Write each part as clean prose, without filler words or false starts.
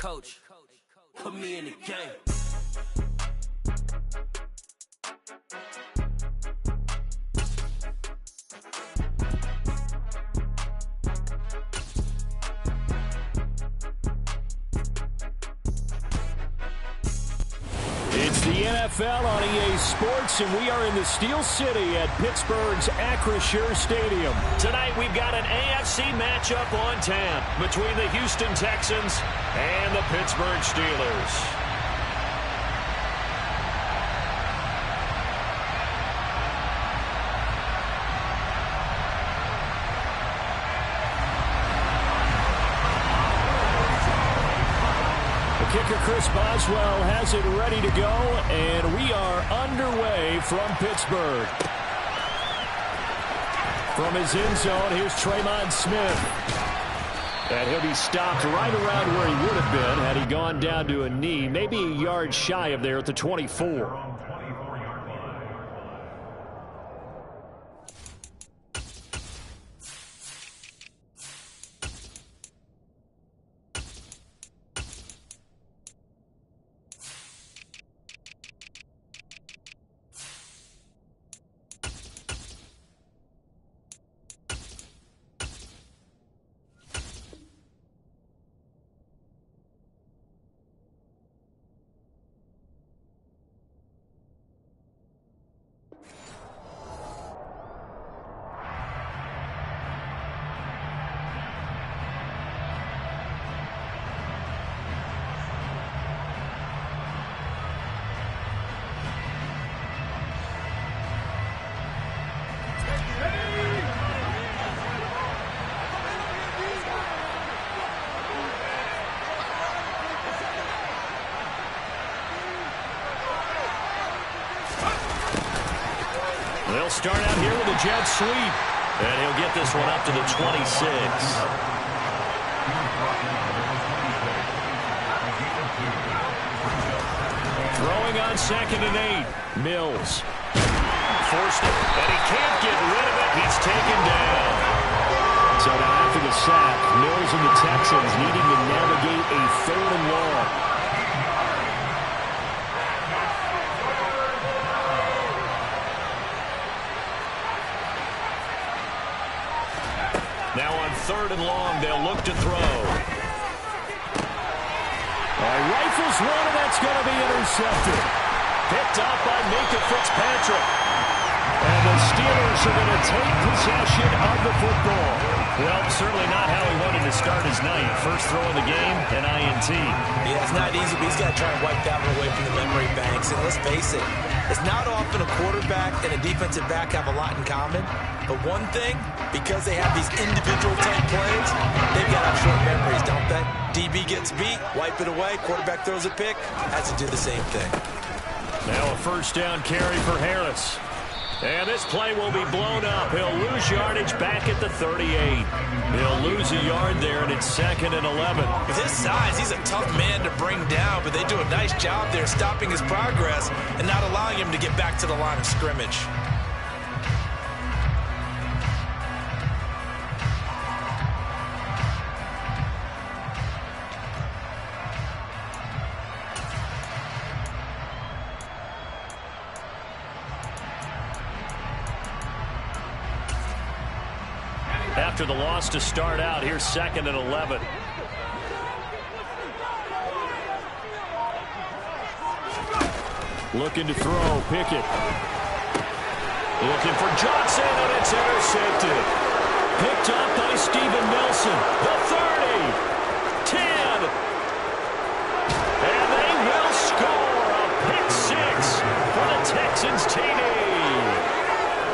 coach, put me in the game. It's the NFL on EA Sports, and we are in the Steel City at Pittsburgh's Acrisure Stadium. Tonight, we've got an AFC matchup on tap between the Houston Texans and the Pittsburgh Steelers. Kicker Chris Boswell has it ready to go, and we are underway from Pittsburgh. From his end zone, here's Traymon Smith. And he'll be stopped right around where he would have been had he gone down to a knee, maybe a yard shy of there at the 24. They'll start out here with a jet sweep. And he'll get this one up to the 26. Throwing on 2nd and 8. Mills. Forced it, and he can't get rid of it. He's taken down. So now after the sack, Mills and the Texans needing to navigate a 3rd and long. Now on 3rd and long, they'll look to throw. Rifles one, and that's going to be intercepted. Picked up by Minka Fitzpatrick. And the Steelers are going to take possession of the football. Well, certainly not how he wanted to start his night. First throw of the game, an INT. Yeah, it's not easy, but he's got to try and wipe that one away from the memory banks. And let's face it, it's not often a quarterback and a defensive back have a lot in common. But one thing, because they have these individual type plays, they've got to have short memories, don't they? DB gets beat, wipe it away, quarterback throws a pick, has to do the same thing. Now a first down carry for Harris. And this play will be blown up. He'll lose yardage back at the 38. He'll lose a yard there, and it's 2nd and 11. With his size, he's a tough man to bring down, but they do a nice job there stopping his progress and not allowing him to get back to the line of scrimmage. After the loss to start out, here's 2nd and 11. Looking to throw, Pickett. Looking for Johnson, and it's intercepted. Picked up by Steven Nelson. The 30, 10, and they will score a pick 6 for the Texans TD.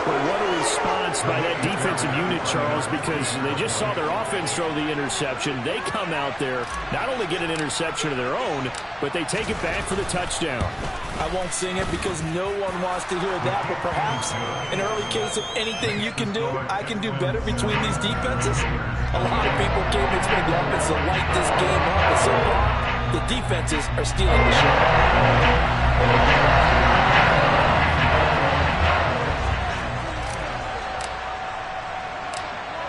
Well, what a response by that defensive unit, Charles, because they just saw their offense throw the interception. They come out there, not only get an interception of their own, but they take it back for the touchdown. I won't sing it because no one wants to hear that, but perhaps an early case of anything you can do, I can do better between these defenses. A lot of people came expecting the offense to light this game up, but so far, the defenses are stealing the show.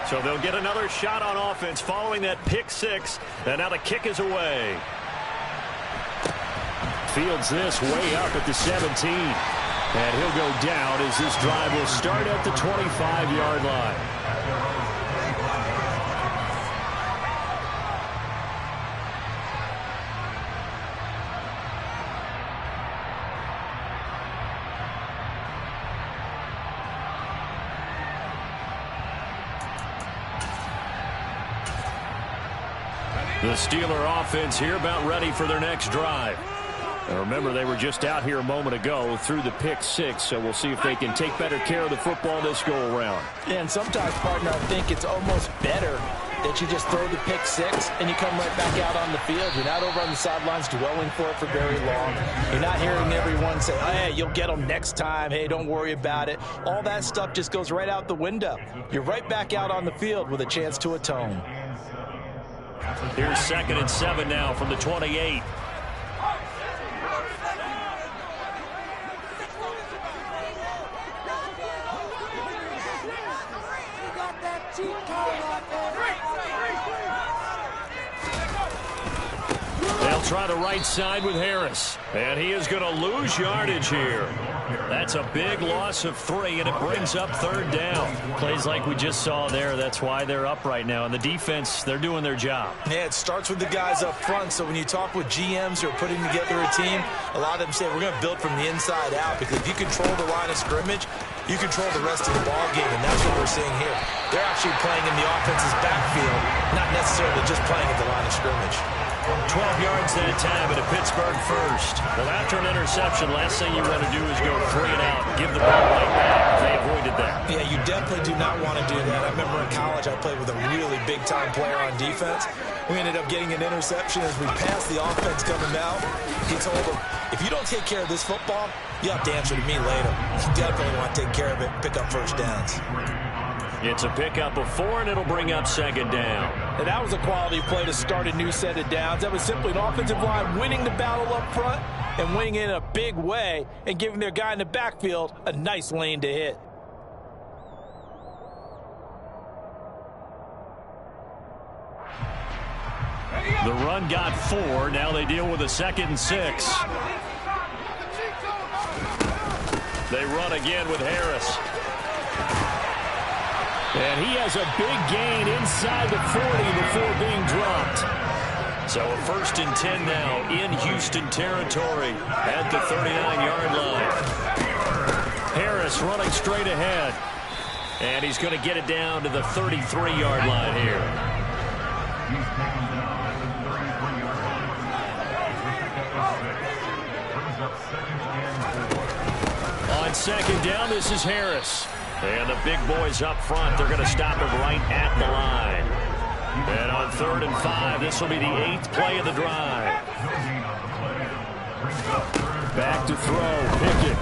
So they'll get another shot on offense following that pick 6, and now the kick is away. Fields this way up at the 17. And he'll go down as this drive will start at the 25-yard line. The Steeler offense here about ready for their next drive. And remember, they were just out here a moment ago through the pick six, so we'll see if they can take better care of the football this go-around. Yeah, and sometimes, partner, I think it's almost better that you just throw the pick six and you come right back out on the field. You're not over on the sidelines dwelling for it for very long. You're not hearing everyone say, hey, you'll get them next time. Hey, don't worry about it. All that stuff just goes right out the window. You're right back out on the field with a chance to atone. Here's 2nd and 7 now from the 28. They'll try the right side with Harris. And he is going to lose yardage here. That's a big loss of 3, and it brings up 3rd down. Plays like we just saw there. That's why they're up right now. And the defense, they're doing their job. Yeah, it starts with the guys up front. So when you talk with GMs who are putting together a team, a lot of them say we're going to build from the inside out, because if you control the line of scrimmage, you control the rest of the ball game, and that's what we're seeing here. They're actually playing in the offense's backfield, not necessarily just playing at the line of scrimmage. 12 yards that time and a Pittsburgh first. Well, after an interception, last thing you want to do is go 3 and out and give the ball right back. They avoided that. Yeah, you definitely do not want to do that. I remember in college I played with a really big-time player on defense. We ended up getting an interception as we passed the offense coming out. He told him, if you don't take care of this football, you have to answer to me later. You definitely want to take care of it and pick up first downs. It's a pickup of 4, and it'll bring up 2nd down. And that was a quality play to start a new set of downs. That was simply an offensive line winning the battle up front and winning it in a big way and giving their guy in the backfield a nice lane to hit. The run got 4. Now they deal with a 2nd and 6. They run again with Harris. And he has a big gain inside the 40 before being dropped. So a 1st and 10 now in Houston territory at the 39-yard line. Harris running straight ahead. And he's going to get it down to the 33-yard line here. On 2nd down, this is Harris. And the big boys up front, they're going to stop him right at the line. And on 3rd and 5, this will be the 8th play of the drive. Back to throw, Pickett.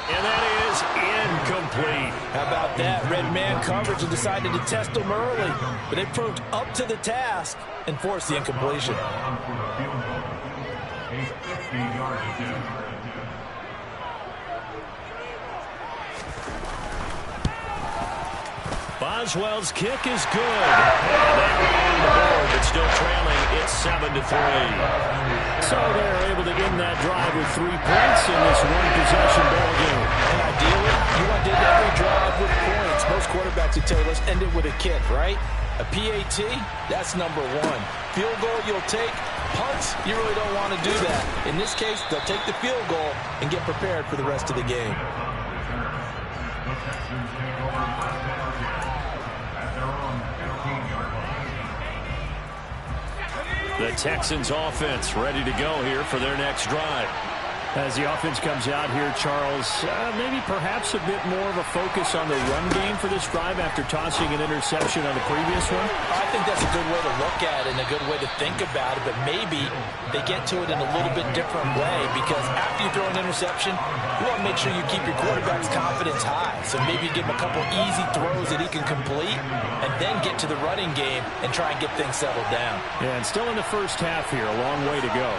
And that is incomplete. How about that? Red man coverage and decided to test them early. But they proved up to the task and forced the incompletion. Boswell's kick is good. And they are on the board, but still trailing. It's 7-3. So they're able to end that drive with 3 points in this one-possession ball game. And ideally, you want to end every drive with points. Most quarterbacks would tell you, let's end it with a kick, right? A PAT, that's number 1. Field goal you'll take. Punts, you really don't want to do that. In this case, they'll take the field goal and get prepared for the rest of the game. The Texans offense ready to go here for their next drive. As the offense comes out here, Charles, maybe perhaps a bit more of a focus on the run game for this drive after tossing an interception on the previous one? I think that's a good way to look at it and a good way to think about it, but maybe they get to it in a little bit different way, because after you throw an interception, you want to make sure you keep your quarterback's confidence high. So maybe you give him a couple easy throws that he can complete and then get to the running game and try and get things settled down. Yeah, and still in the first half here, a long way to go.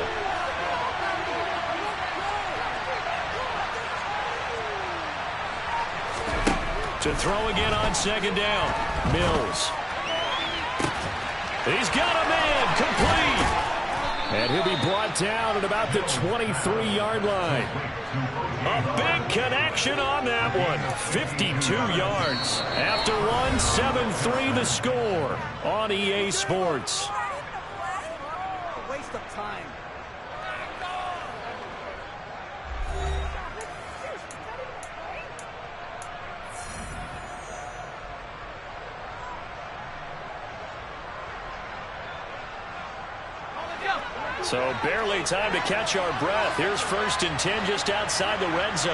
To throw again on 2nd down. Mills. He's got a man complete. And he'll be brought down at about the 23-yard line. A big connection on that one. 52 yards. After one, 7-3 the score on EA Sports. Waste of time. So barely time to catch our breath. Here's 1st and 10 just outside the red zone.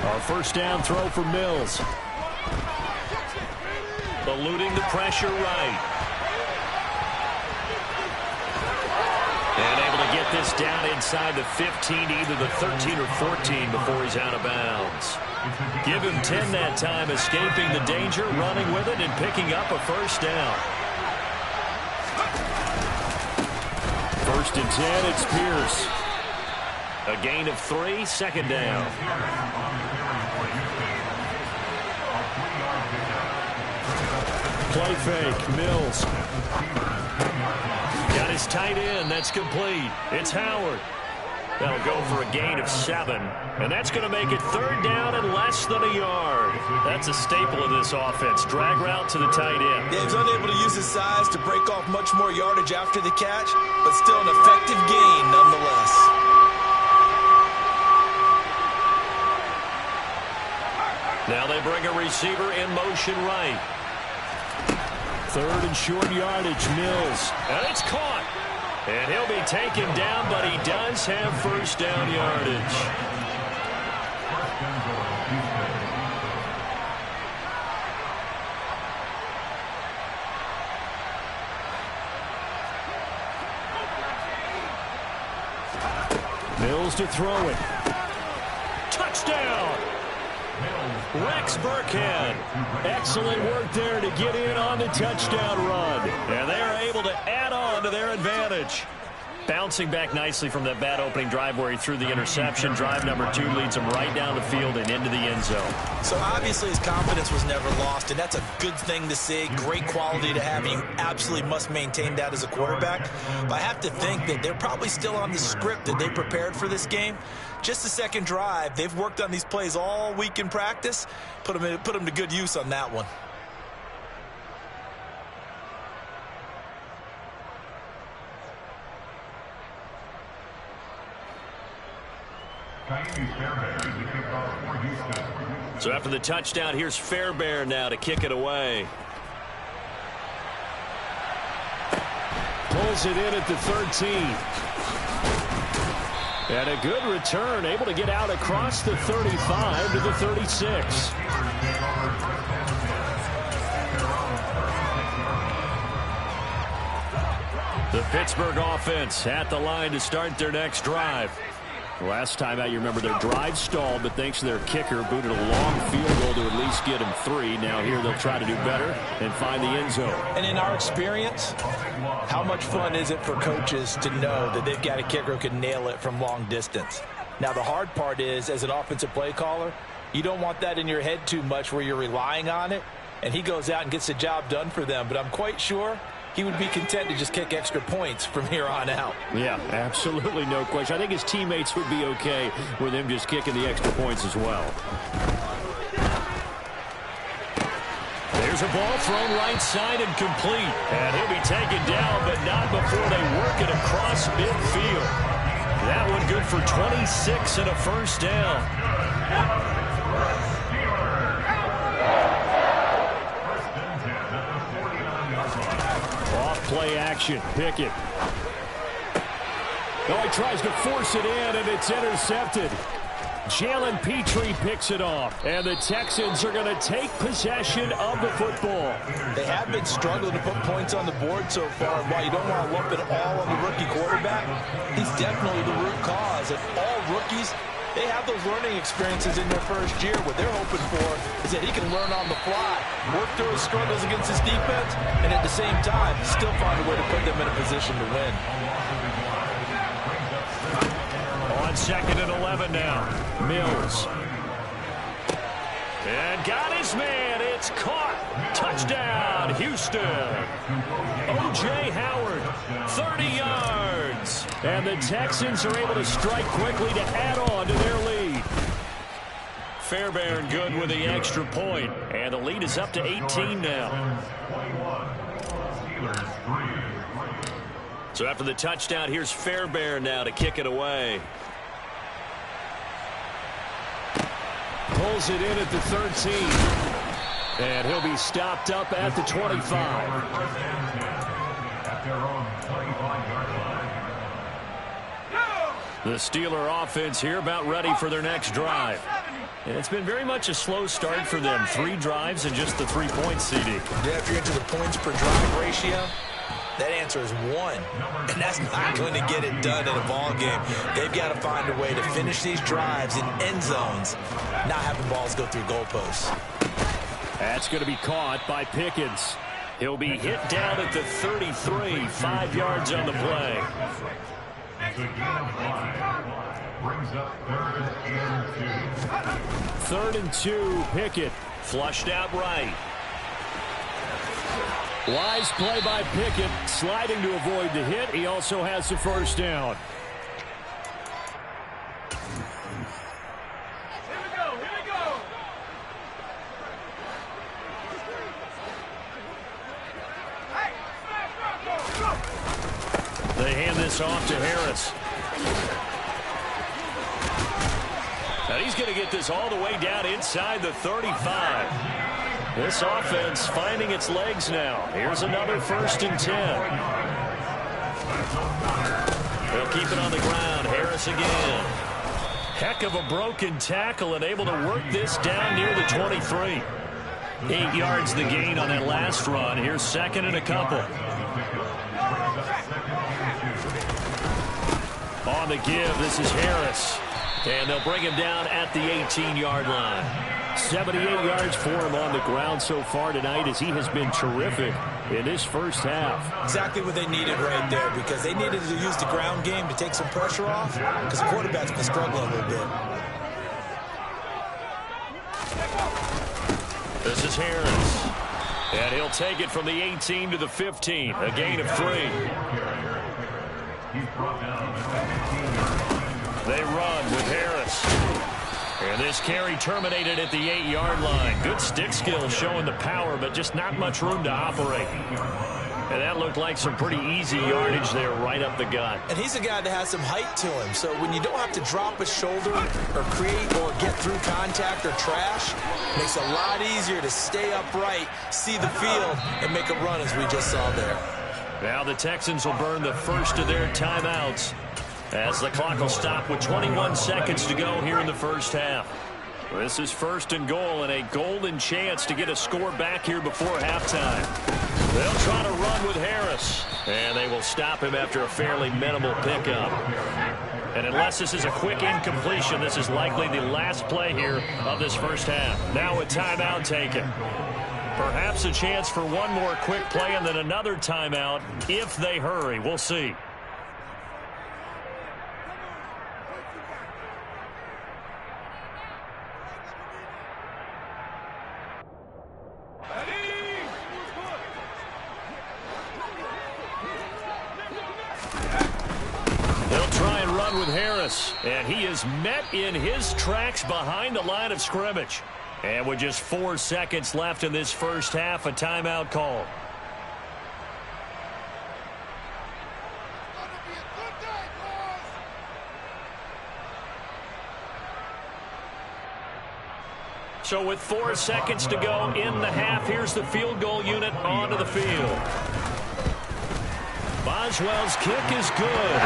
Our first down throw for Mills. Eluding the pressure right. And able to get this down inside the 15, either the 13 or 14 before he's out of bounds. Give him 10 that time, escaping the danger, running with it, and picking up a first down. 1st and 10, it's Pierce. A gain of 3, 2nd down. Play fake, Mills. Got his tight end, that's complete. It's Howard. That'll go for a gain of 7. And that's going to make it 3rd down and less than a yard. That's a staple of this offense. Drag route to the tight end. Yeah, he's unable to use his size to break off much more yardage after the catch, but still an effective gain nonetheless. Now they bring a receiver in motion right. 3rd and short yardage, Mills. And it's caught. And he'll be taken down, but he does have 1st down yardage. Mills to throw it. Touchdown! Rex Burkhead. Excellent work there to get in on the touchdown run. And they are able to add on to their advantage. Bouncing back nicely from that bad opening drive where he threw the interception. Drive number 2 leads him right down the field and into the end zone. So obviously his confidence was never lost, and that's a good thing to see. Great quality to have. You absolutely must maintain that as a quarterback. But I have to think that they're probably still on the script that they prepared for this game. Just the second drive. They've worked on these plays all week in practice. Put them to good use on that one. So after the touchdown, here's Fairbairn now to kick it away. Pulls it in at the 13. And a good return, able to get out across the 35 to the 36. The Pittsburgh offense at the line to start their next drive. Last time out, you remember their drive stalled, but thanks to their kicker, booted a long field goal to at least get them 3. Now here they'll try to do better and find the end zone. And in our experience, how much fun is it for coaches to know that they've got a kicker who can nail it from long distance? Now, the hard part is, as an offensive play caller, you don't want that in your head too much where you're relying on it, and he goes out and gets the job done for them. But I'm quite sure he would be content to just kick extra points from here on out. Yeah, absolutely no question. I think his teammates would be okay with him just kicking the extra points as well. There's a ball thrown right side and complete. And he'll be taken down, but not before they work it across midfield. That one good for 26 and a first down. Play action. Pickett. Oh, he tries to force it in, and it's intercepted. Jalen Petrie picks it off, and the Texans are going to take possession of the football. They have been struggling to put points on the board so far. While you don't want to lump it all on the rookie quarterback, he's definitely the root cause. And all rookies, they have those learning experiences in their first year. What they're hoping for is that he can learn on the fly, work through his struggles against his defense, and at the same time, still find a way to put them in a position to win. On 2nd and 11 now. Mills. And got his man. It's caught. Touchdown. Touchdown, Houston. O.J. Howard, 30 yards. And the Texans are able to strike quickly to add on to their lead. Fairbairn good with the extra point, and the lead is up to 18 now. So after the touchdown, here's Fairbairn now to kick it away. Pulls it in at the 13. And he'll be stopped up at the 25. The Steeler offense here about ready for their next drive. And it's been very much a slow start for them. 3 drives and just the 3 points, CD. Yeah, if you're into the points per drive ratio, that answer is 1. And that's not going to get it done in a ball game. They've got to find a way to finish these drives in end zones, not having balls go through goalposts. That's going to be caught by Pickens. He'll be hit down at the 33, 5 yards on the play. Third and 2, Pickett. Flushed out right. Wise play by Pickett, sliding to avoid the hit. He also has the first down. They hand this off to Harris. And he's going to get this all the way down inside the 35. This offense finding its legs now. Here's another 1st and 10. They'll keep it on the ground. Harris again. Heck of a broken tackle and able to work this down near the 23. 8 yards the gain on that last run. Here's 2nd and a couple. On the give, this is Harris. And they'll bring him down at the 18-yard line. 78 yards for him on the ground so far tonight as he has been terrific in this first half. Exactly what they needed right there, because they needed to use the ground game to take some pressure off, because the quarterback's been struggling a little bit. This is Harris. And he'll take it from the 18 to the 15. A gain of 3. They run with Harris. And this carry terminated at the 8-yard line. Good stick skills showing the power, but just not much room to operate. And that looked like some pretty easy yardage there right up the gut. And he's a guy that has some height to him. So when you don't have to drop a shoulder or create or get through contact or trash, it makes it a lot easier to stay upright, see the field, and make a run as we just saw there. Now the Texans will burn the first of their timeouts as the clock will stop with 21 seconds to go here in the first half. This is 1st and goal and a golden chance to get a score back here before halftime. They'll try to run with Harris, and they will stop him after a fairly minimal pickup. And unless this is a quick incompletion, this is likely the last play here of this first half. Now a timeout taken. Perhaps a chance for one more quick play and then another timeout if they hurry. We'll see. With Harris, and he is met in his tracks behind the line of scrimmage. And with just 4 seconds left in this first half, a timeout call. So with 4 seconds to go in the half, here's the field goal unit onto the field. Boswell's kick is good.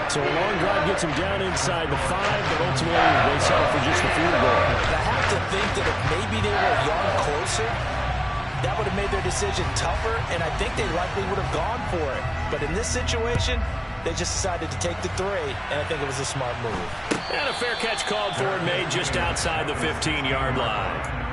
So a long drive gets him down inside the 5, but ultimately they settle for just a field goal. I have to think that if maybe they were a yard closer, that would have made their decision tougher, and I think they likely would have gone for it. But in this situation, they just decided to take the 3, and I think it was a smart move. And a fair catch called for and made just outside the 15-yard line.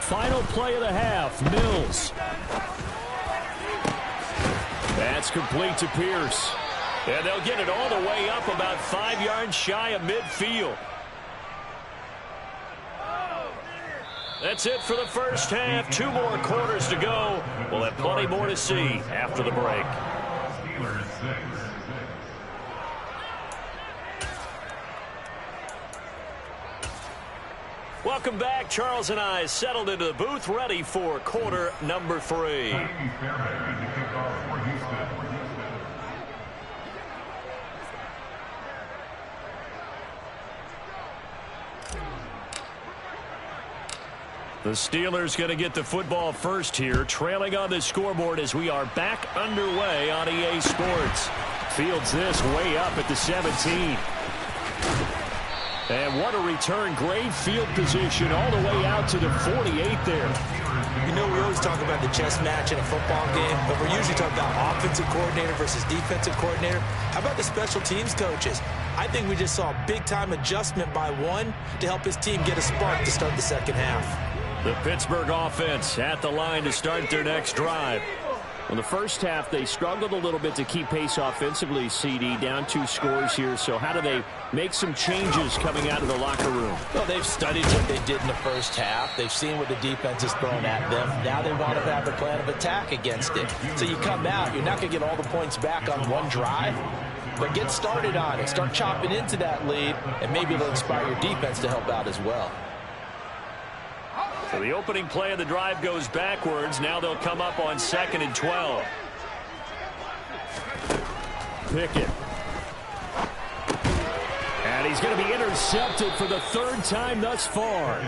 Final play of the half, Mills. That's complete to Pierce. And they'll get it all the way up about 5 yards shy of midfield. That's it for the first half. 2 more quarters to go. We'll have plenty more to see after the break. Welcome back. Charles and I settled into the booth, ready for quarter number 3. The Steelers going to get the football first here, trailing on the scoreboard as we are back underway on EA Sports. Fields this way up at the 17. And what a return. Great field position all the way out to the 48 there. You know, we always talk about the chess match in a football game, but we're usually talking about offensive coordinator versus defensive coordinator. How about the special teams coaches? I think we just saw a big-time adjustment by one to help his team get a spark to start the second half. The Pittsburgh offense at the line to start their next drive. In the first half, they struggled a little bit to keep pace offensively, CD, down 2 scores here. So how do they make some changes coming out of the locker room? Well, they've studied what they did in the first half. They've seen what the defense has thrown at them. Now they want to have a plan of attack against it. So you come out, you're not going to get all the points back on one drive, but get started on it. Start chopping into that lead, and maybe it'll inspire your defense to help out as well. So the opening play of the drive goes backwards. Now they'll come up on 2nd and 12. Pickett. And he's going to be intercepted for the 3rd time thus far.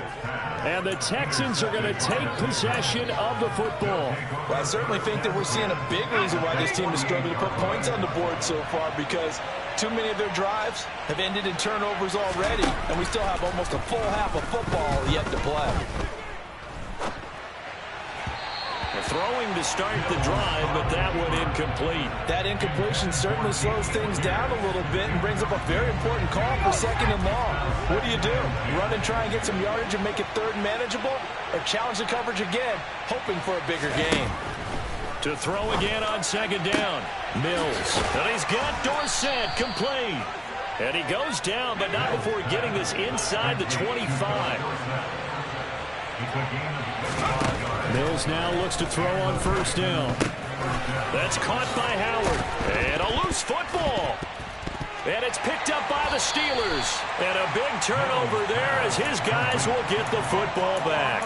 And the Texans are going to take possession of the football. Well, I certainly think that we're seeing a big reason why this team is struggling to put points on the board so far, because too many of their drives have ended in turnovers already, and we still have almost a full half of football yet to play. Throwing to start the drive, but that one incomplete. That incompletion certainly slows things down a little bit and brings up a very important call for 2nd and long. What do? Run and try and get some yardage and make it 3rd manageable, or challenge the coverage again, hoping for a bigger gain? To throw again on 2nd down. Mills. And he's got Dorsett complete. And he goes down, but not before getting this inside the 25. Mills now looks to throw on 1st down. That's caught by Howard. And a loose football. And it's picked up by the Steelers. And a big turnover there as his guys will get the football back.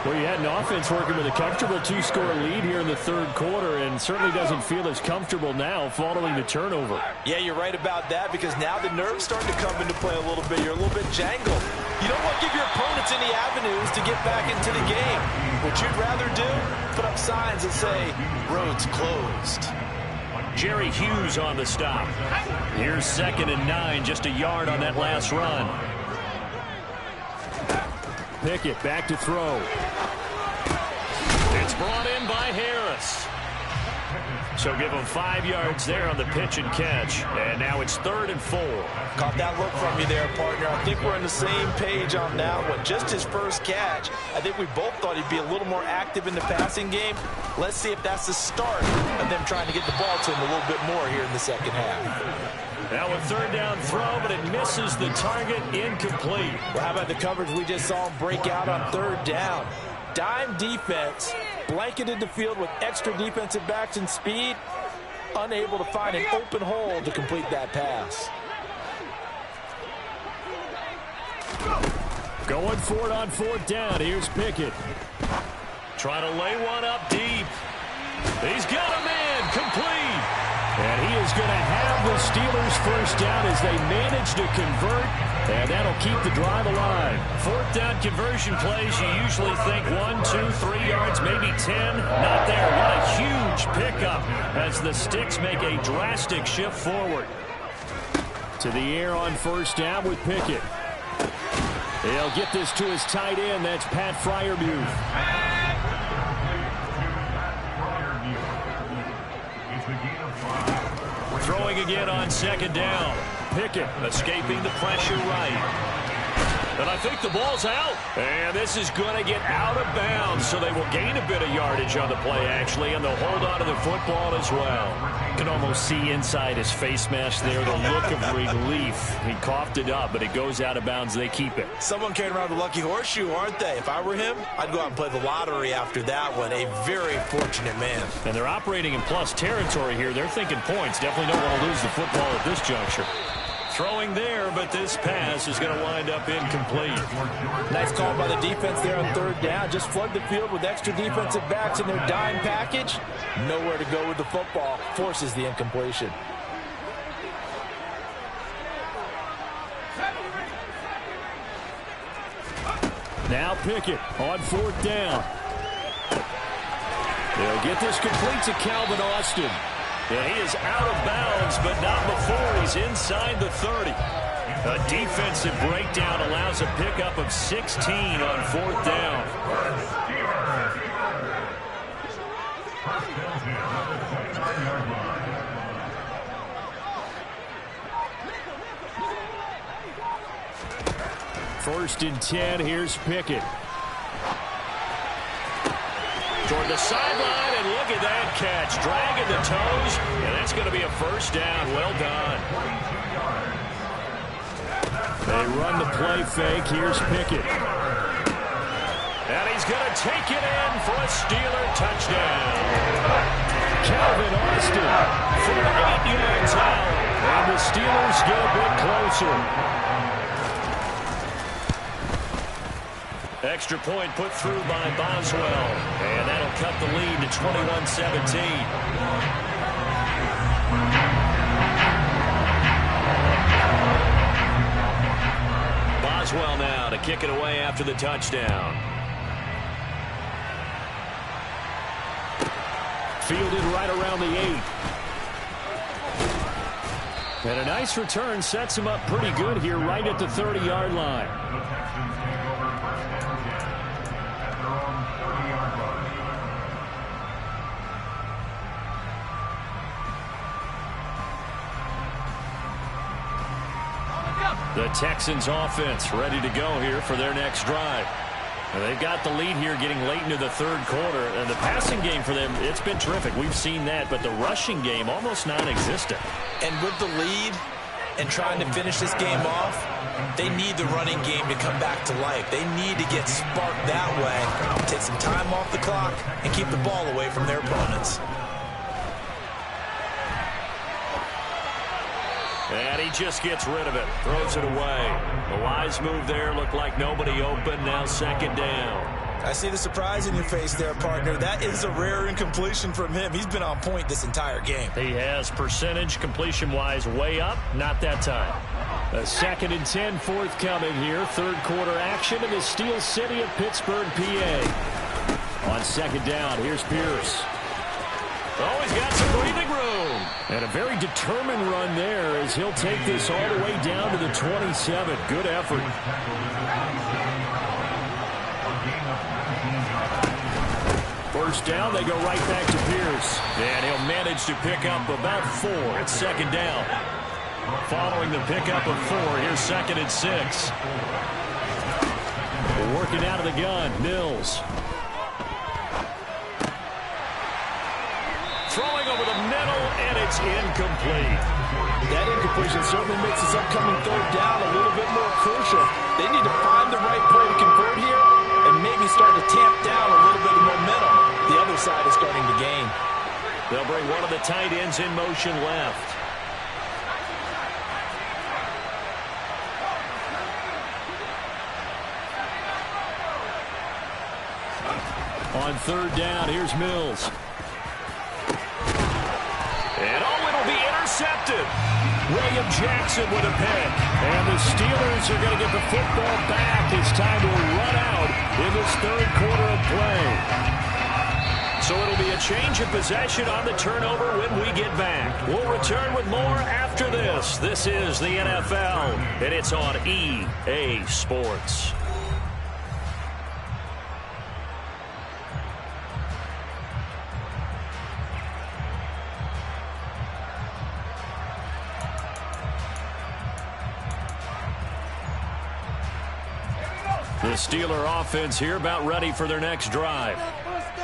Well, you had an offense working with a comfortable 2-score lead here in the 3rd quarter, and certainly doesn't feel as comfortable now following the turnover. Yeah, you're right about that, because now the nerves starting to come into play a little bit. You're a little bit jangled. You don't want to give your opponents any avenues to get back into the game. What you'd rather do, put up signs that say, roads closed. Jerry Hughes on the stop. Here's 2nd and 9, just a yard on that last run. Pickett back to throw. It's brought in by Harris. So give him 5 yards there on the pitch and catch. And now it's 3rd and 4. Caught that look from you there, partner. I think we're on the same page on that one. Just his first catch. I think we both thought he'd be a little more active in the passing game. Let's see if that's the start of them trying to get the ball to him a little bit more here in the second half. Now a 3rd down throw, but it misses the target, incomplete. Well, how about the coverage we just saw him break out on 3rd down? Dime defense, blanketed the field with extra defensive backs and speed, unable to find an open hole to complete that pass. Going for it on 4th down. Here's Pickett. Trying to lay one up deep. He's got a man, complete. And he is going to have the Steelers first down as they manage to convert, and that'll keep the drive alive. 4th down conversion plays, you usually think 1, 2, 3 yards, maybe 10. Not there. What a huge pickup as the Sticks make a drastic shift forward. To the air on 1st down with Pickett. He'll get this to his tight end. That's Pat Freiermuth. Throwing again on 2nd down. Pickett escaping the pressure right. And a I think the ball's out. And this is going to get out of bounds, so they will gain a bit of yardage on the play, actually, and they'll hold on to the football as well. You can almost see inside his face mask there the look of relief. He coughed it up, but it goes out of bounds. They keep it. Someone carrying around the lucky horseshoe, aren't they? If I were him, I'd go out and play the lottery after that one. A very fortunate man. And they're operating in plus territory here. They're thinking points. Definitely don't want to lose the football at this juncture. Throwing there, but this pass is going to wind up incomplete. Nice call by the defense there on third down. Just flood the field with extra defensive backs in their dime package. Nowhere to go with the football. Forces the incompletion. Now Pickett on fourth down. They'll get this complete to Calvin Austin. And he is out of bounds, but not before he's inside the 30. A defensive breakdown allows a pickup of 16 on fourth down. First and 10, here's Pickett. Toward the sideline, and look at that catch. Dragging the toes, and that's going to be a first down. Well done. They run the play fake. Here's Pickett. And he's going to take it in for a Steeler touchdown. Calvin Austin for 8 yards out. And the Steelers get a bit closer. Extra point put through by Boswell. And that'll cut the lead to 21-17. Boswell now to kick it away after the touchdown. Fielded right around the 8. And a nice return sets him up pretty good here right at the 30-yard line. The Texans offense ready to go here for their next drive. And they've got the lead here getting late into the third quarter. And the passing game for them, it's been terrific. We've seen that, but the rushing game almost non-existent. And with the lead and trying to finish this game off, they need the running game to come back to life. They need to get sparked that way, take some time off the clock, and keep the ball away from their opponents. And he just gets rid of it, throws it away. A wise move there, looked like nobody open, now second down. I see the surprise in your face there, partner. That is a rare incompletion from him. He's been on point this entire game. He has percentage completion-wise way up, not that time. A 2nd and 10 forthcoming here. Third quarter action in the Steel City of Pittsburgh, PA. On second down, here's Pierce. Oh, he's got some breathing room. And a very determined run there as he'll take this all the way down to the 27. Good effort. First down, they go right back to Pierce. And he'll manage to pick up about 4 at second down. Following the pickup of 4, here's 2nd and 6. Working out of the gun, Mills. Throwing over the middle, and it's incomplete. That incompletion certainly makes this upcoming third down a little bit more crucial. They need to find the right play to convert here and maybe start to tamp down a little bit of momentum. The other side is starting to gain. They'll bring one of the tight ends in motion left. On third down, here's Mills. And it'll be intercepted. William Jackson with a pick. And the Steelers are going to get the football back. It's time to run out in this third quarter of play. So it'll be a change of possession on the turnover when we get back. We'll return with more after this. This is the NFL, and it's on EA Sports. The Steeler offense here about ready for their next drive.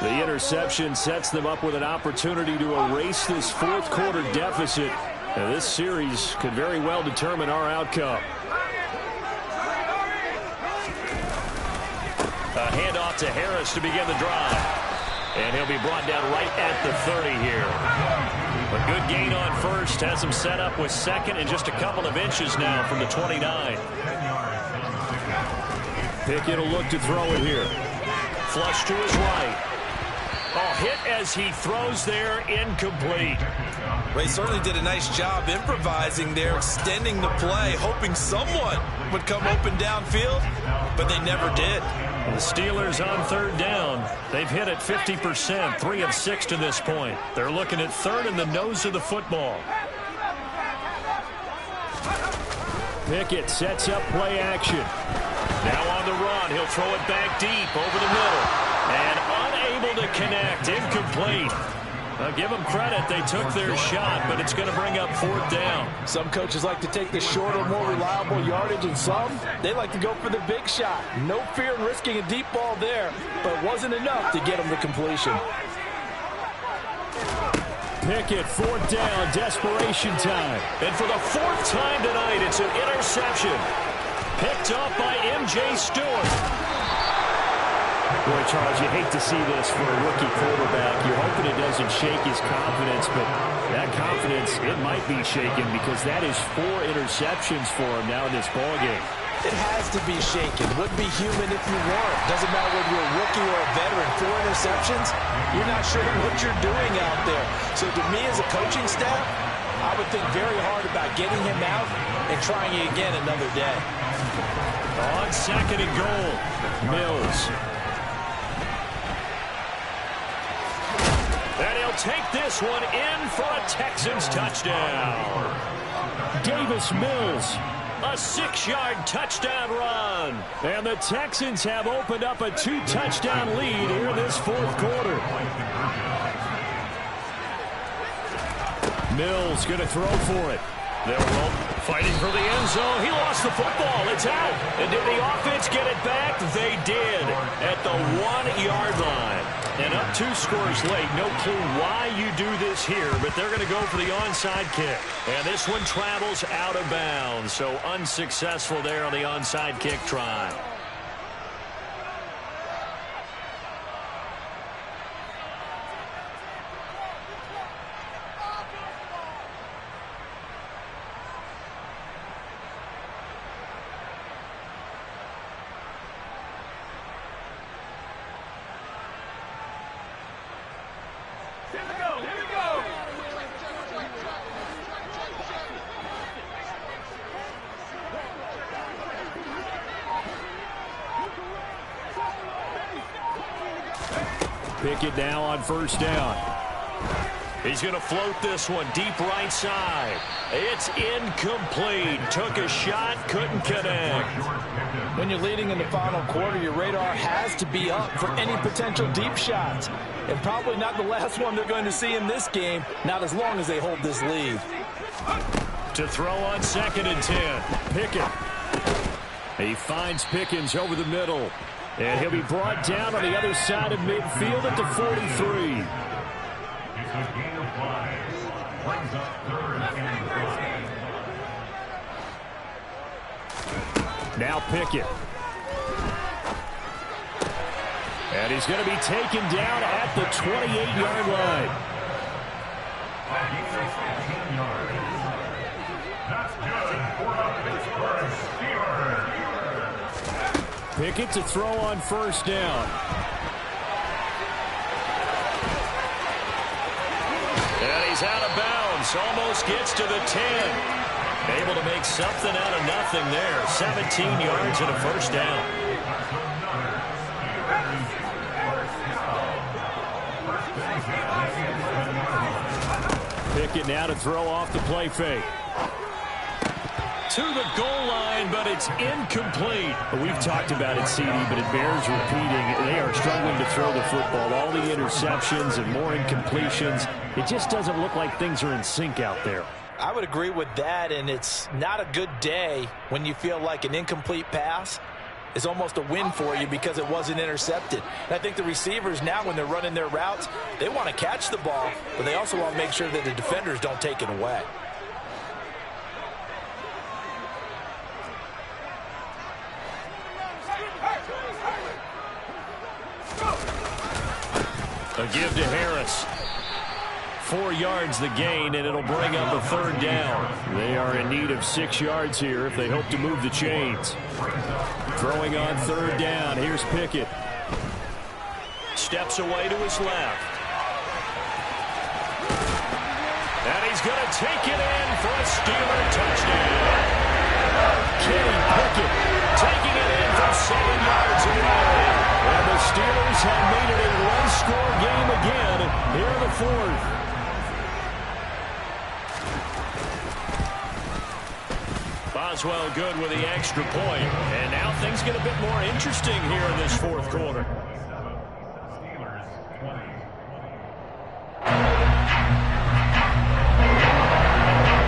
The interception sets them up with an opportunity to erase this fourth quarter deficit. Now, this series could very well determine our outcome. A handoff to Harris to begin the drive. And he'll be brought down right at the 30 here. A good gain on first. Has him set up with second and just a couple of inches now from the 29. Pickett will look to throw it here. Flush to his right. Oh, hit as he throws there, incomplete. Ray certainly did a nice job improvising there, extending the play, hoping someone would come open downfield, but they never did. The Steelers on third down. They've hit it 50%, 3 of 6 to this point. They're looking at third in the nose of the football. Pickett sets up play action. Now on the run, he'll throw it back deep over the middle. And unable to connect, incomplete. Give them credit, they took their shot, but it's going to bring up fourth down. Some coaches like to take the shorter, more reliable yardage, and some, they like to go for the big shot. No fear in risking a deep ball there, but it wasn't enough to get them to completion. Pickett, fourth down, desperation time. And for the fourth time tonight, it's an interception. Picked up by M.J. Stewart. Boy, Charles, you hate to see this for a rookie quarterback. You're hoping it doesn't shake his confidence, but that confidence, it might be shaken because that is 4 interceptions for him now in this ballgame. It has to be shaken. Wouldn't be human if you weren't. Doesn't matter whether you're a rookie or a veteran. 4 interceptions, you're not sure what you're doing out there. So to me as a coaching staff, I would think very hard about getting him out and trying it again another day. On second and goal, Mills. And he'll take this one in for a Texans touchdown. Davis Mills. A 6-yard touchdown run. And the Texans have opened up a 2-touchdown lead here in this fourth quarter. Mills going to throw for it. They'll roll, fighting for the end zone. He lost the football. It's out. And did the offense get it back? They did at the 1-yard line. And up 2 scores late. No clue why you do this here, but they're going to go for the onside kick. And this one travels out of bounds. So unsuccessful there on the onside kick try. Pickett now on first down. He's going to float this one deep right side. It's incomplete. Took a shot, couldn't connect. When you're leading in the final quarter, your radar has to be up for any potential deep shots. And probably not the last one they're going to see in this game, not as long as they hold this lead. To throw on second and 10. Pickett. He finds Pickens over the middle. And he'll be brought down on the other side of midfield at the 43. Now Pickett. And he's going to be taken down at the 28-yard line. That's good for the Pittsburgh Steelers. Pickett to throw on first down. And he's out of bounds. Almost gets to the 10. Able to make something out of nothing there. 17 yards and a first down. Pickett now to throw off the play fake. To the goal line, but it's incomplete. We've talked about it, CD, but it bears repeating. They are struggling to throw the football. All the interceptions and more incompletions. It just doesn't look like things are in sync out there. I would agree with that, and it's not a good day when you feel like an incomplete pass is almost a win for you because it wasn't intercepted. And I think the receivers now, when they're running their routes, they want to catch the ball, but they also want to make sure that the defenders don't take it away. A give to Harris. 4 yards the gain, and it'll bring up a third down. They are in need of 6 yards here if they hope to move the chains. Throwing on third down. Here's Pickett. Steps away to his left. And he's going to take it in for a Steeler touchdown. Kenny Pickett Taking it in from 7 yards away. And the Steelers have made it a one-score game again here in the fourth. Boswell good with the extra point. And now things get a bit more interesting here in this fourth quarter.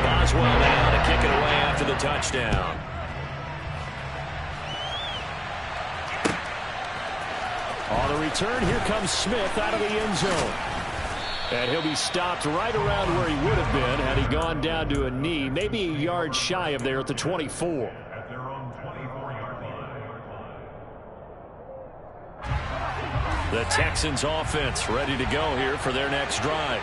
Boswell now to kick it away after the touchdown. On the return, here comes Smith out of the end zone. And he'll be stopped right around where he would have been had he gone down to a knee, maybe a yard shy of there at the 24. At their own 24-yard line. The Texans offense ready to go here for their next drive.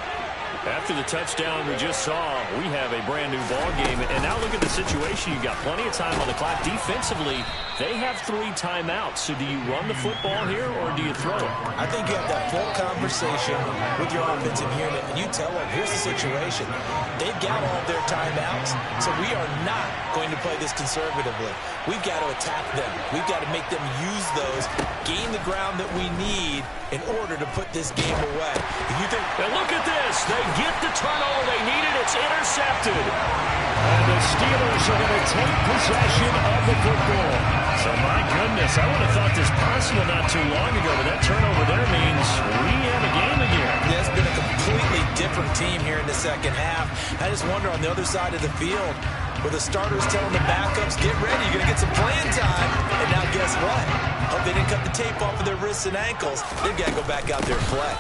After the touchdown we just saw, we have a brand new ball game. And now look at the situation. You've got plenty of time on the clock. Defensively, they have 3 timeouts. So do you run the football here or do you throw it? I think you have that full conversation with your offensive unit, and you tell them, here's the situation. They've got all their timeouts, so we are not going to play this conservatively. We've got to attack them. We've got to make them use those, gain the ground that we need in order to put this game away. If you think, and look at this. They get the turnover they needed. It's intercepted. And the Steelers are going to take possession of the football. So, my goodness, I would have thought this possible not too long ago, but that turnover there means we have a game again. Yeah, it's been a completely different team here in the second half. I just wonder on the other side of the field, where the starters telling the backups, get ready, you're going to get some playing time. And now guess what? Hope they didn't cut the tape off of their wrists and ankles. They've got to go back out there and play.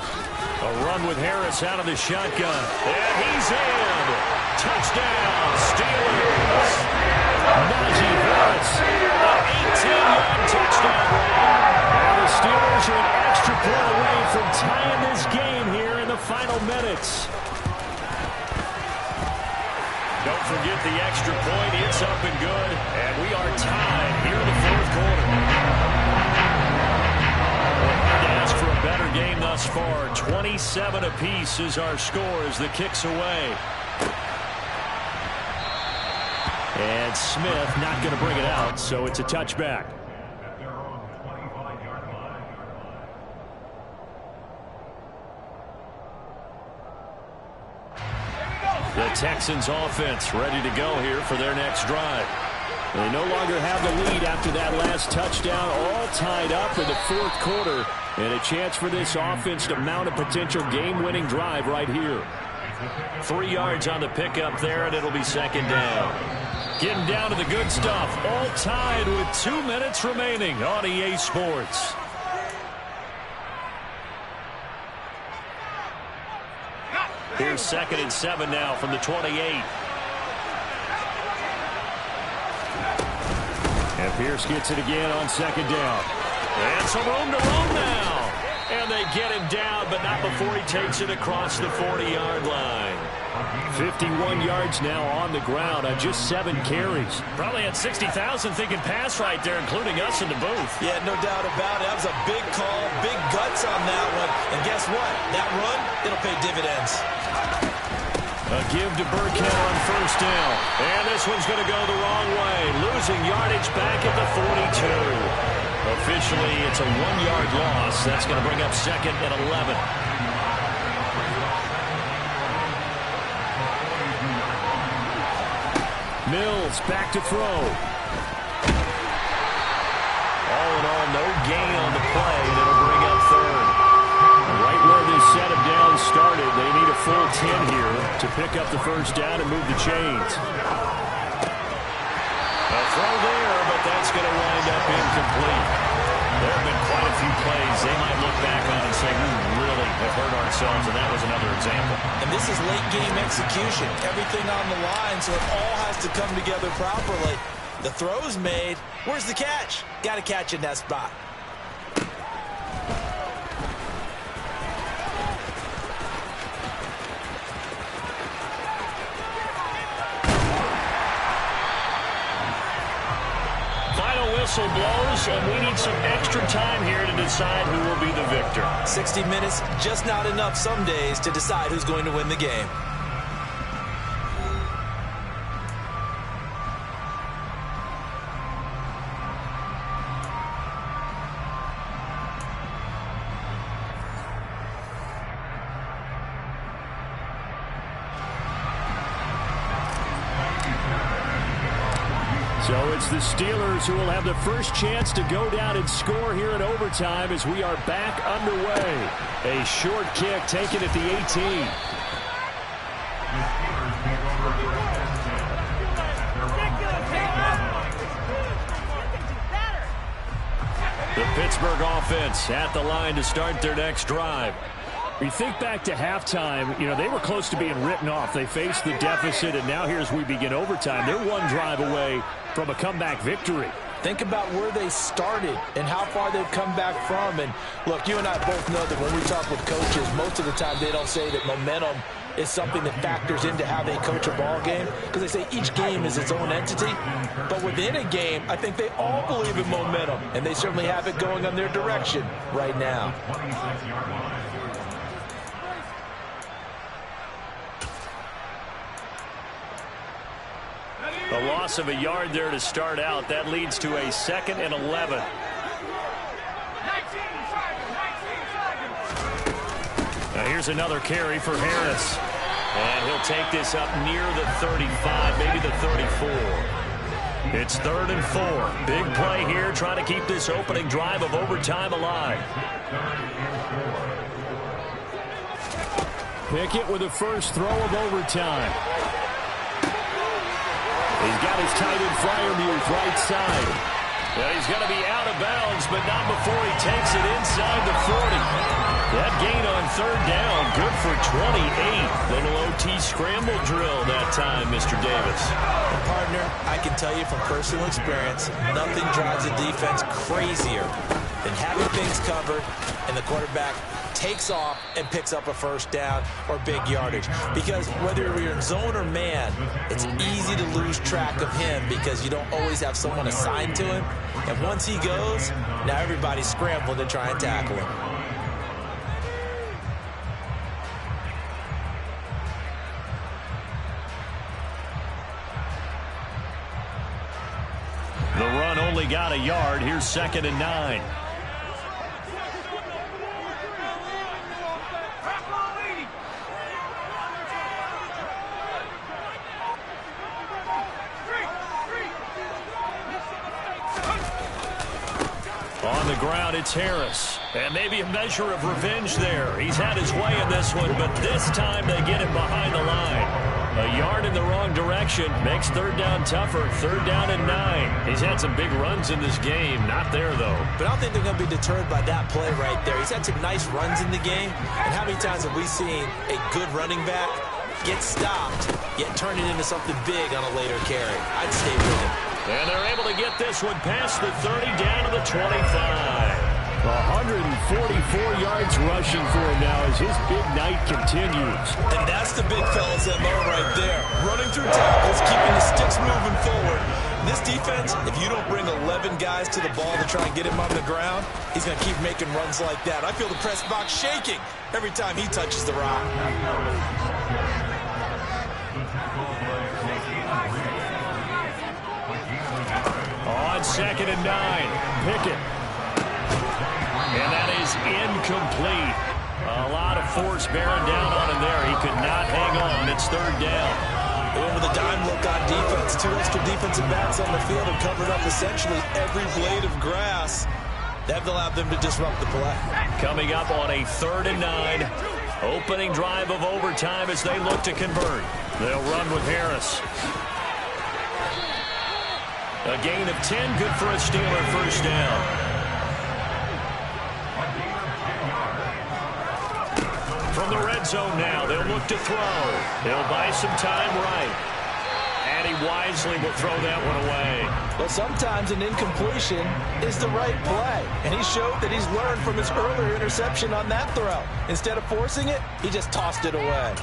A run with Harris out of the shotgun. And he's in. Touchdown, Steelers. Najee Harris. 18-yard touchdown. And the Steelers are an extra point away from tying this game here in the final minutes. Don't forget the extra point. It's up and good. And we are tied here in the fourth quarter. Hard to ask for a better game thus far. 27 apiece is our score as the kick's away. And Smith not going to bring it out, so it's a touchback. At their own 25-yard line. The Texans offense ready to go here for their next drive. They no longer have the lead after that last touchdown, all tied up in the fourth quarter, and a chance for this offense to mount a potential game-winning drive right here. 3 yards on the pickup there, and it'll be second down. Getting down to the good stuff, all tied with 2 minutes remaining on EA Sports. Here's 2nd and 7 now from the 28. And Pierce gets it again on second down. And some room to roam now. And they get him down, but not before he takes it across the 40-yard line. 51 yards now on the ground on just 7 carries. Probably had 60,000 thinking pass right there, including us in the booth. Yeah, no doubt about it. That was a big call, big guts on that one. And guess what? That run, it'll pay dividends. A give to Burkhead on first down. And this one's going to go the wrong way. Losing yardage back at the 42. Officially, it's a 1-yard loss. That's going to bring up 2nd and 11. Mills back to throw. All in all, no gain on the play. That'll bring up 3rd. Right where this set of downs started, they need a full 10 here to pick up the first down and move the chains. A throw there, but that's going to wind up incomplete. back on and say, we really have hurt ourselves, and that was another example. And this is late-game execution. Everything on the line, so it all has to come together properly. The throw's made. Where's the catch? Got to catch in that spot. Whistle blows, and we need some extra time here to decide who will be the victor. 60 minutes, just not enough some days to decide who's going to win the game. So it's the Steelers who will have the first chance to go down and score here in overtime as we are back underway. A short kick taken at the 18. The Pittsburgh offense at the line to start their next drive. We think back to halftime, they were close to being written off. They faced the deficit, and now here's we begin overtime. They're one drive away from a comeback victory. Think about where they started and how far they've come back from. And, look, you and I both know that when we talk with coaches, most of the time they don't say that momentum is something that factors into how they coach a ball game, because they say each game is its own entity. But within a game, I think they all believe in momentum, and they certainly have it going on their direction right now. A loss of a yard there to start out. That leads to a 2nd and 11. Now here's another carry for Harris. And he'll take this up near the 35, maybe the 34. It's 3rd and 4. Big play here, trying to keep this opening drive of overtime alive. Pickett with the first throw of overtime. He's got his tight end Freiermuth right side. Yeah, he's going to be out of bounds, but not before he takes it inside the 40. That gain on 3rd down, good for 28. Little OT scramble drill that time, Mr. Davis. And partner, I can tell you from personal experience, nothing drives a defense crazier than having things covered and the quarterback takes off and picks up a first down or big yardage. Because whether you're in zone or man, it's easy to lose track of him because you don't always have someone assigned to him. And once he goes, now everybody's scrambling to try and tackle him. The run only got a yard. Here's 2nd and 9. On the ground, it's Harris. And maybe a measure of revenge there. He's had his way in this one, but this time they get him behind the line. A yard in the wrong direction makes 3rd down tougher. 3rd down and 9. He's had some big runs in this game. Not there, though. But I don't think they're going to be deterred by that play right there. He's had some nice runs in the game. And how many times have we seen a good running back get stopped, yet turn it into something big on a later carry? I'd stay with him. And they're able to get this one past the 30 down to the 25. 144 yards rushing for him now as his big night continues. And that's the big fella's MO right there. Running through tackles, keeping the sticks moving forward. This defense, if you don't bring 11 guys to the ball to try and get him on the ground, he's going to keep making runs like that. I feel the press box shaking every time he touches the rock. On 2nd and 9, Pickett. And that is incomplete. A lot of force bearing down on him there. He could not hang on. It's 3rd down. They went with a dime look on defense. 2 extra defensive backs on the field and covered up essentially every blade of grass. That allowed them to disrupt the play. Coming up on a 3rd and 9. Opening drive of overtime as they look to convert. They'll run with Harris. A gain of 10, good for a Steeler first down. zone now. They'll look to throw. They'll buy some time right. And he wisely will throw that one away. But sometimes an incompletion is the right play. And he showed that he's learned from his earlier interception on that throw. Instead of forcing it, he just tossed it away.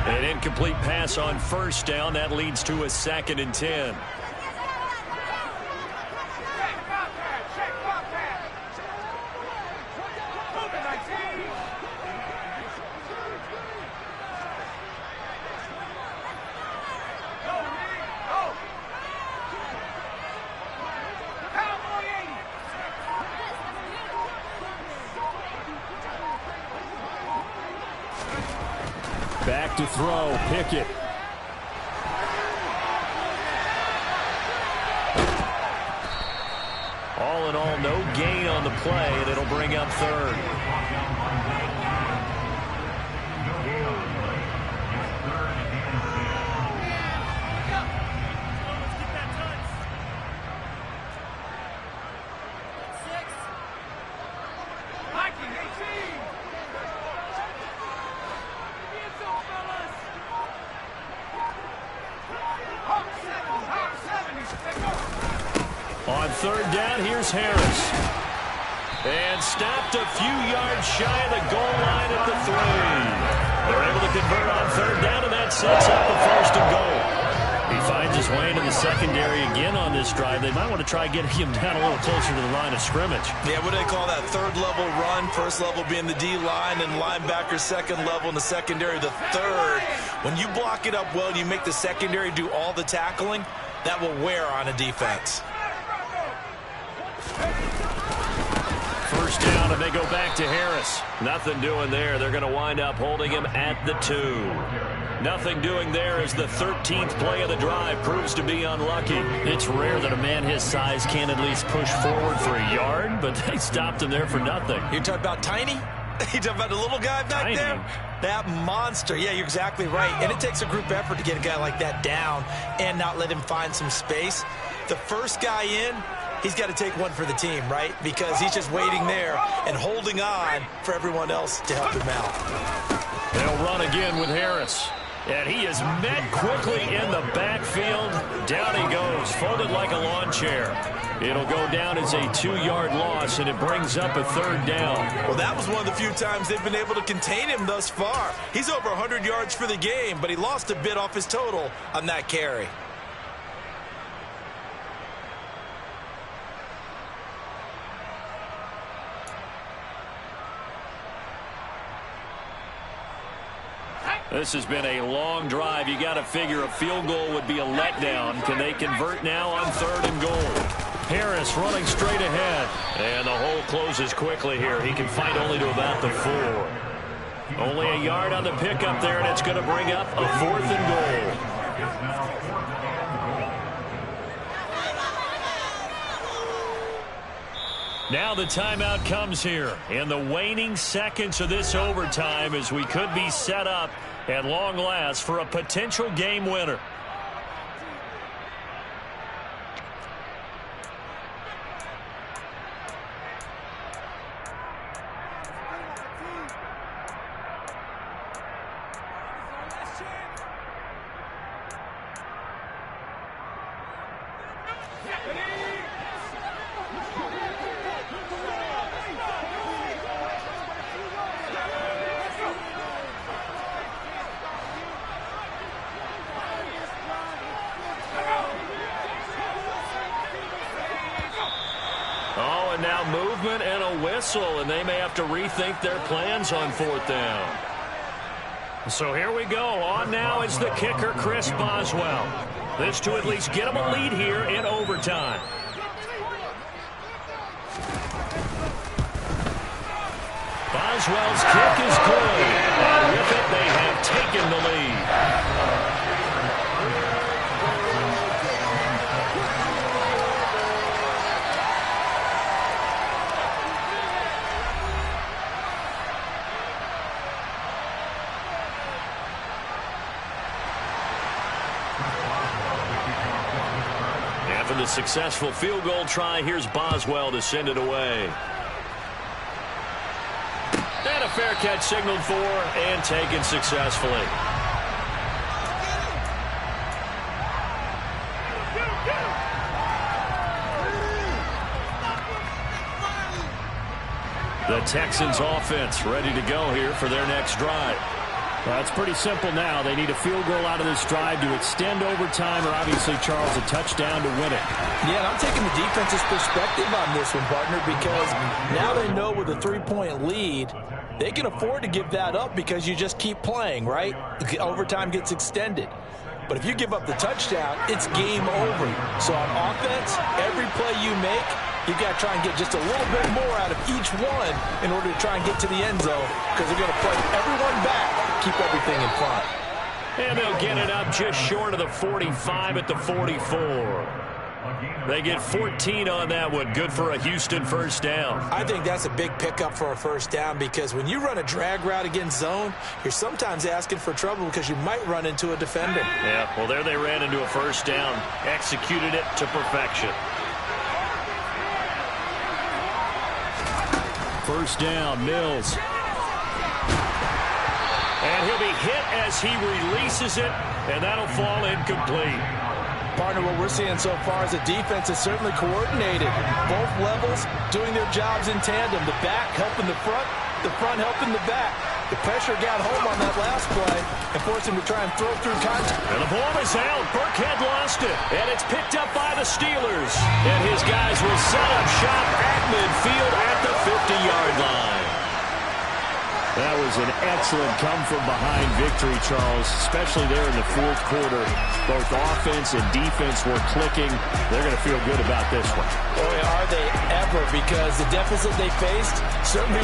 An incomplete pass on first down. That leads to a 2nd and 10. Back to throw, Pickett. All in all, no gain on the play, and it'll bring up 3rd. On 3rd down, here's Harris. And stopped a few yards shy of the goal line at the 3. They're able to convert on 3rd down, and that sets up the 1st and goal. He finds his way into the secondary again on this drive. They might want to try getting him down a little closer to the line of scrimmage. Yeah, what do they call that? 3rd level run, 1st level being the D-line, and linebacker 2nd level, and the secondary the 3rd. When you block it up well and you make the secondary do all the tackling, that will wear on a defense. 1st down, and they go back to Harris. Nothing doing there. They're going to wind up holding him at the 2. Nothing doing there as the 13th play of the drive proves to be unlucky. It's rare that a man his size can at least push forward for a yard, but they stopped him there for nothing. You're talking about tiny? You talking about the little guy back there? That monster. Yeah, you're exactly right. And it takes a group effort to get a guy like that down and not let him find some space. The first guy in, he's got to take one for the team, right? Because he's just waiting there and holding on for everyone else to help him out. They'll run again with Harris. And he is met quickly in the backfield. Down he goes, folded like a lawn chair. It'll go down as a 2-yard loss, and it brings up a 3rd down. Well, that was one of the few times they've been able to contain him thus far. He's over 100 yards for the game, but he lost a bit off his total on that carry. This has been a long drive. You got to figure a field goal would be a letdown. Can they convert now on 3rd and goal? Harris running straight ahead. And the hole closes quickly here. He can fight only to about the 4. Only a yard on the pickup there, and it's going to bring up a 4th and goal. Now the timeout comes here in the waning seconds of this overtime as we could be set up at long last for a potential game winner. Now movement and a whistle, and they may have to rethink their plans on 4th down. So here we go. On now is the kicker, Chris Boswell. This to at least get him a lead here in overtime. Boswell's kick is good, and with it they have taken the lead. After the successful field goal try, here's Boswell to send it away. a fair catch signaled for and taken successfully. The Texans offense ready to go here for their next drive. Well, it's pretty simple now. They need a field goal out of this drive to extend overtime or obviously, Charles, a touchdown to win it. Yeah, and I'm taking the defense's perspective on this one, partner, because now they know with a 3-point lead, they can afford to give that up because you just keep playing, right? Overtime gets extended. But if you give up the touchdown, it's game over. So on offense, every play you make, you've got to try and get just a little bit more out of each one in order to try and get to the end zone because they're going to play everyone back, keep everything in front. And they'll get it up just short of the 45 at the 44. They get 14 on that one. Good for a Houston first down. I think that's a big pickup for a first down because when you run a drag route against zone, you're sometimes asking for trouble because you might run into a defender. Yeah, well, there they ran into a first down. Executed it to perfection. First down, Mills. And he'll be hit as he releases it, and that'll fall incomplete. Partner, what we're seeing so far is the defense is certainly coordinated. Both levels doing their jobs in tandem. The back helping the front helping the back. The pressure got home on that last play and forced him to try and throw through contact. And the ball is out. Burkhead lost it. And it's picked up by the Steelers. And his guys will set up shop at midfield at the 50-yard line. That was an excellent come-from-behind victory, Charles, especially there in the fourth quarter. Both offense and defense were clicking. They're going to feel good about this one. Boy, are they ever, because the deficit they faced certainly